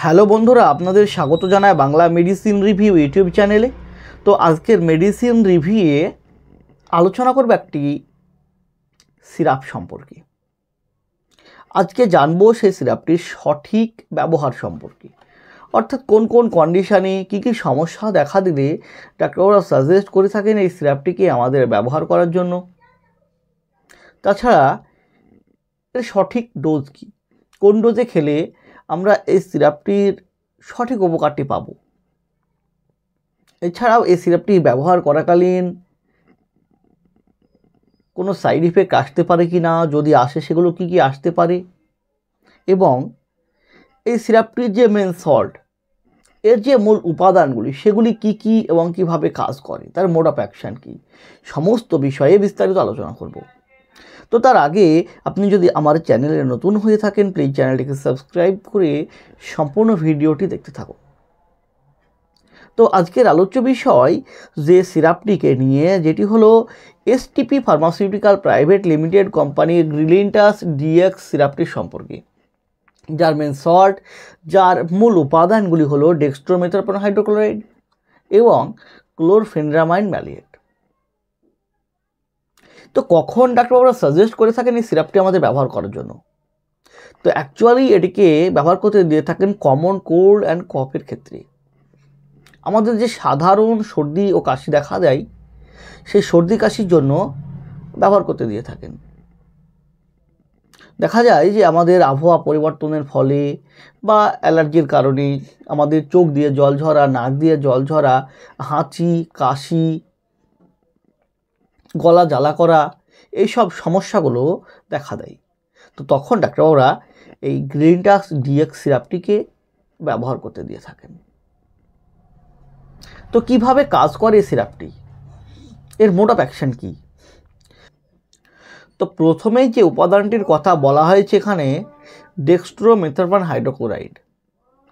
Hello বন্ধুরা, আপনাদের স্বাগত জানায় বাংলা মেডিসিন রিভিউ ইউটিউব চ্যানেলে। তো আজকের মেডিসিন রিভিউয়ে আলোচনা করব একটি সিরাপ সম্পর্কে। আজকে জানবো সেই সিরাপটির সঠিক ব্যবহার সম্পর্কে, অর্থাৎ কোন কোন কন্ডিশানে কী কী সমস্যা দেখা দিলে ডাক্তাররা সাজেস্ট করে থাকেন এই সিরাপটিকে আমাদের ব্যবহার করার জন্য। তাছাড়া এর সঠিক ডোজ কী, কোন ডোজে খেলে আমরা এই সিরাপটির সঠিক উপকারটি পাব। এছাড়াও এই সিরাপটি ব্যবহার করাকালীন কোনো সাইড ইফেক্ট আসতে পারে কি না, যদি আসে সেগুলো কি কি আসতে পারে, এবং এই সিরাপটির যে মেন সল্ট, এর যে মূল উপাদানগুলি সেগুলি কি কি এবং কিভাবে কাজ করে, তার মোড অফ অ্যাকশান কী, সমস্ত বিষয়ে বিস্তারিত আলোচনা করব। তো তার আগে আপনি যদি আমার চ্যানেলে নতুন হয়ে থাকেন, প্লিজ চ্যানেলটিকে সাবস্ক্রাইব করে সম্পূর্ণ ভিডিওটি দেখতে থাকুন। তো আজকের আলোচ্য বিষয় যে সিরাপটিকে নিয়ে, যেটি হলো এসটিপি ফার্মাসিউটিক্যাল প্রাইভেট লিমিটেড কোম্পানির গ্রিলিন্টাস ডিএক্স সিরাপটির সম্পর্কে, যার মেন সল্ট, যার মূল উপাদানগুলি হলো ডেক্সট্রোমেথারপন হাইড্রোক্লোরাইড এবং ক্লোরফেনরামাইন ম্যালিয়েট। তো কখন ডাক্তারবাবুরা সাজেস্ট করে থাকেন এই সিরাপটি আমাদের ব্যবহার করার জন্য? তো অ্যাকচুয়ালি এটিকে ব্যবহার করতে দিয়ে থাকেন কমন কোল্ড অ্যান্ড কফের ক্ষেত্রে। আমাদের যে সাধারণ সর্দি ও কাশি দেখা দেয়, সেই সর্দি কাশির জন্য ব্যবহার করতে দিয়ে থাকেন। দেখা যায় যে আমাদের আবহাওয়া পরিবর্তনের ফলে বা অ্যালার্জির কারণে আমাদের চোখ দিয়ে জল ঝরা, নাক দিয়ে জল ঝরা, হাঁচি, কাশি, গলা জ্বালা করা, এইসব সমস্যাগুলো দেখা দেয়। তো তখন ডাক্তারবাবুরা এই গ্রিলিন্টাস ডিএক্স সিরাপটিকে ব্যবহার করতে দিয়ে থাকেন। তো কিভাবে কাজ করে এই সিরাপটি, এর মোড অফ অ্যাকশান কী? তো প্রথমেই যে উপাদানটির কথা বলা হয়েছে এখানে, ডেক্সট্রোমেথারপন হাইড্রোক্লোরাইড,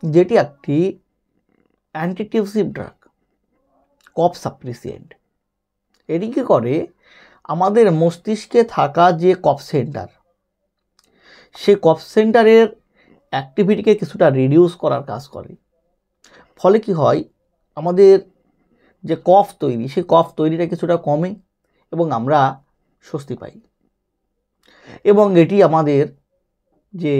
যেটি একটি অ্যান্টিটিউসিভ ড্রাগ, কফ সাপ্রেসিয়েন্ট। এটি কী করে, আমাদের মস্তিষ্কে থাকা যে কফ সেন্টার, সে কফ সেন্টারের অ্যাক্টিভিটিকে কিছুটা রিডিউস করার কাজ করে। ফলে কি হয়, আমাদের যে কফ তৈরি, সেই কফ তৈরিটা কিছুটা কমে এবং আমরা স্বস্তি পাই। এবং এটি আমাদের যে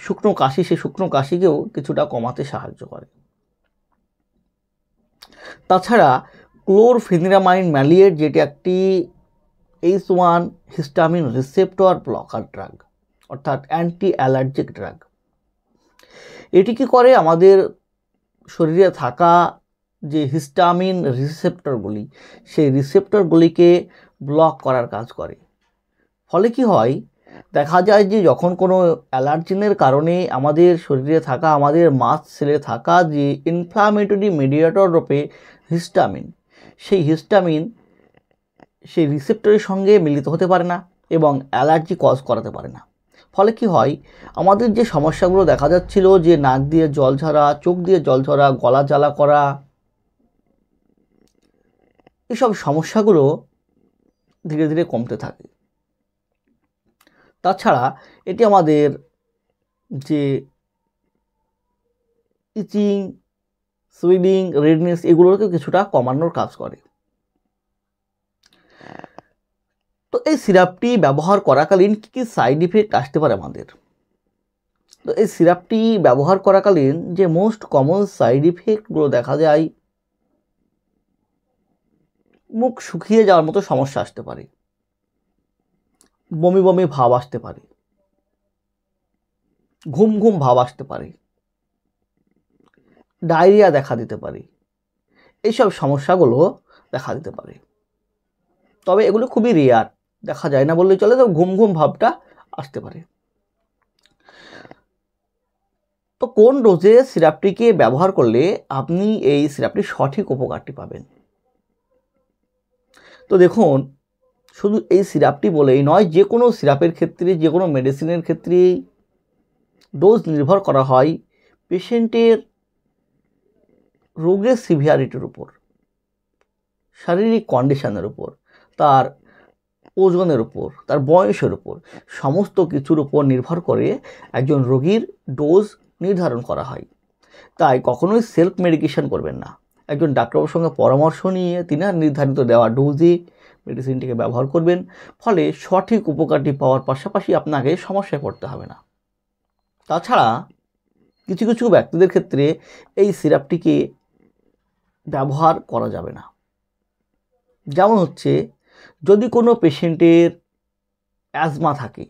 শুকনো কাশি, সেই শুকনো কাশিকেও কিছুটা কমাতে সাহায্য করে। তাছাড়া ক্লোরফেনিরামাইন ম্যালিয়েট, যেটি একটি H1 histamine receptor blocker drug, অর্থাৎ অ্যান্টি অ্যালার্জিক ড্রাগ। এটি কী করে, আমাদের শরীরে থাকা যে হিস্টামিন রিসেপ্টরগুলি, সেই রিসেপ্টরগুলিকে ব্লক করার কাজ করে। ফলে কি হয়, দেখা যায় যে যখন কোনো অ্যালার্জেনের কারণে আমাদের শরীরে থাকা, আমাদের মাস্ট সেলে থাকা যে ইনফ্লামেটরি মিডিয়েটর রূপে হিস্টামিন, সেই হিস্টামিন সেই রিসেপ্টরের সঙ্গে মিলিত হতে পারে না এবং অ্যালার্জি কজ করাতে পারে না। ফলে কি হয়, আমাদের যে সমস্যাগুলো দেখা যাচ্ছিল, যে নাক দিয়ে জল ঝরা, চোখ দিয়ে জল ঝরা, গলা জ্বালা করা, এসব সমস্যাগুলো ধীরে ধীরে কমতে থাকে। তাছাড়া এটি আমাদের যে ইচিং, সুইডিং, রেডনেস, এগুলোকে কিছুটা কমানোর কাজ করে। তো এই সিরাপটি ব্যবহার করাকালীন কী কী সাইড ইফেক্ট আসতে পারে আমাদের? তো এই সিরাপটি ব্যবহার করাকালীন যে মোস্ট কমন সাইড ইফেক্টগুলো দেখা যায়, মুখ শুকিয়ে যাওয়ার মতো সমস্যা আসতে পারে, বমি বমি ভাব আসতে পারে, ঘুম ঘুম ভাব আসতে পারে, ডায়রিয়া দেখা দিতে পারে, এইসব সমস্যাগুলো দেখা দিতে পারে। তবে এগুলো খুবই রেয়ার, দেখা যায় না বললেই চলে। তো ঘুম ঘুম ভাবটা আসতে পারে। তো কোন ডোজে সিরাপটিকে ব্যবহার করলে আপনি এই সিরাপটির সঠিক উপকারটি পাবেন? তো দেখুন, শুধু এই সিরাপটি বলেই নয়, যে কোনো সিরাপের ক্ষেত্রে, যে কোনো মেডিসিনের ক্ষেত্রেই ডোজ নির্ভর করা হয় পেশেন্টের রোগের সিভিয়ারিটির উপর, শারীরিক কন্ডিশনের উপর, তার ওজনের উপর, তার বয়সের উপর, সমস্ত কিছুর উপর নির্ভর করে একজন রোগীর ডোজ নির্ধারণ করা হয়। তাই কখনোই সেলফ মেডিকেশন করবেন না। একজন ডাক্তারের সঙ্গে পরামর্শ নিয়ে তিনার নির্ধারিত দেওয়া ডোজে মেডিসিনটিকে ব্যবহার করবেন, ফলে সঠিক উপকারটি পাওয়ার পাশাপাশি আপনাকে সমস্যায় পড়তে হবে না। তাছাড়া কিছু কিছু ব্যক্তিদের ক্ষেত্রে এই সিরাপটিকে ব্যবহার করা যাবে না। যেমন হচ্ছে, যদি কোনো পেশেন্টের অ্যাজমা থাকে,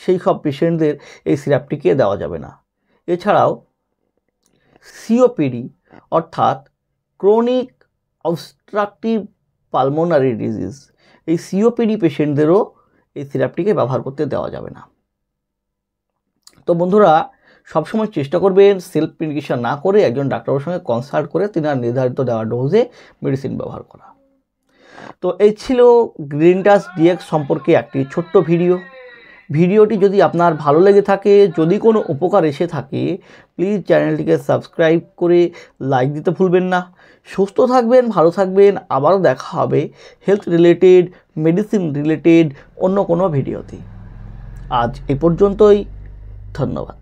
সেই সব পেশেন্টদের এই সিরাপটিকে দেওয়া যাবে না। এছাড়াও সিওপিডি অর্থাৎ ক্রনিক অবস্ট্রাকটিভ পালমোনারি ডিজিজ, এই সিওপিডি পেশেন্টদেরও এই সিরাপটিকে ব্যবহার করতে দেওয়া যাবে না। তো বন্ধুরা, সবসময় চেষ্টা করবেন সেলফ মেডিকেশন না করে একজন ডাক্তারের সঙ্গে কনসাল্ট করে তিনার নির্ধারিত দেওয়া ডোজে মেডিসিন ব্যবহার করা। তো এই ছিল গ্রিন ডাস্ট ডিএক্স সম্পর্কে একটি ছোট্ট ভিডিওটি যদি আপনার ভালো লেগে থাকে, যদি কোনো উপকার এসে থাকে, প্লিজ চ্যানেলটিকে সাবস্ক্রাইব করে লাইক দিতে ভুলবেন না। সুস্থ থাকবেন, ভালো থাকবেন। আবারও দেখা হবে হেলথ রিলেটেড, মেডিসিন রিলেটেড অন্য কোনো ভিডিওতে। আজ এই পর্যন্তই। ধন্যবাদ।